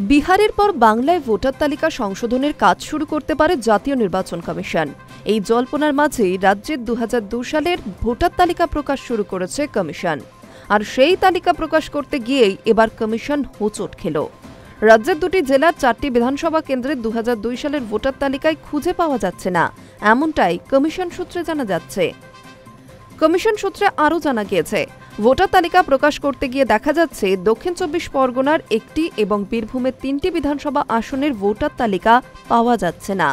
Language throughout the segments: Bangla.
বিহারের পর বাংলায় ভোটার তালিকা সংশোধনের কাজ শুরু করতে পারে জাতীয় নির্বাচন কমিশন। এই জল্পনার মাঝেই রাজ্যের ২০০২ সালের ভোটার তালিকা প্রকাশ শুরু করেছে কমিশন। আর সেই তালিকা প্রকাশ করতে গিয়েই এবার কমিশন হোঁচট খেল। রাজ্যের দুটি জেলার ৪টি বিধানসভা কেন্দ্রে ২০০২ সালের ভোটার তালিকায় খুঁজে পাওয়া যাচ্ছে না, এমনটাই কমিশন সূত্রে জানা যাচ্ছে। কমিশন সূত্রে আরও জানা গিয়েছে, ভোটার তালিকা প্রকাশ করতে গিয়ে দেখা যাচ্ছে দক্ষিণ ২৪ পরগনার একটি এবং বীরভূমের ৩টি বিধানসভা আসনের ভোটার তালিকা পাওয়া যাচ্ছে না।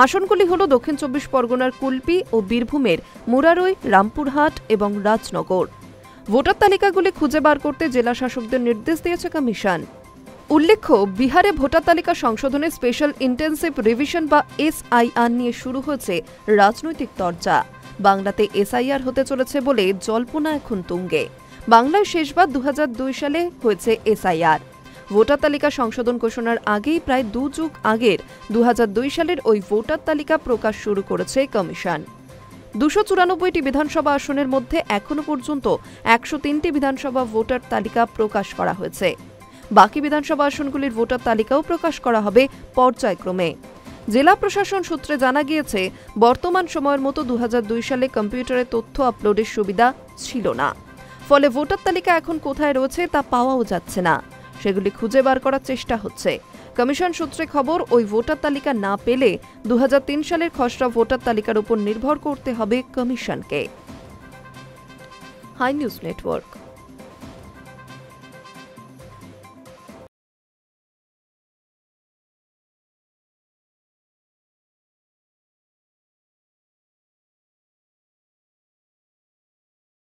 আসনগুলি হল দক্ষিণ ২৪ পরগনার কুলপি ও বীরভূমের মুরারই, রামপুরহাট এবং রাজনগর। ভোটার তালিকাগুলি খুঁজে বার করতে জেলা শাসকদের নির্দেশ দিয়েছে কমিশন। উল্লেখ্য, বিহারে ভোটার তালিকা সংশোধনে স্পেশাল ইন্টেনসিভ রিভিশন বা SIR নিয়ে শুরু হয়েছে রাজনৈতিক চর্চা। বাংলাতে SIR হতে চলেছে বলে জল্পনা এখন তুঙ্গে। বাংলায় শেষবার ২০০২ সালে হয়েছে SIR। ভোটার তালিকা সংশোধন ঘোষণার আগেই প্রায় ২ যুগ আগের ২০০২ সালের ওই ভোটার তালিকা প্রকাশ শুরু করেছে কমিশন। ২৯৪টি বিধানসভা আসনের মধ্যে এখনো পর্যন্ত ১০৩টি বিধানসভা ভোটার তালিকা প্রকাশ করা হয়েছে। বাকি বিধানসভা আসনগুলির ভোটার তালিকাও প্রকাশ করা হবে পর্যায়ক্রমে। জেলা প্রশাসন সূত্রে জানা গিয়েছে, বর্তমান সময়ের মতো ২০০২ সালে কম্পিউটারে তথ্য আপলোডের সুবিধা ছিল না। ফলে ভোটার তালিকা এখন কোথায় রয়েছে তা পাওয়াও যাচ্ছে না। সেগুলি খুঁজে বার করার চেষ্টা হচ্ছে। কমিশন সূত্রে খবর, ওই ভোটার তালিকা না পেলে ২০০৩ সালের খসড়া ভোটার তালিকার উপর নির্ভর করতে হবে কমিশনকে। Hi News network.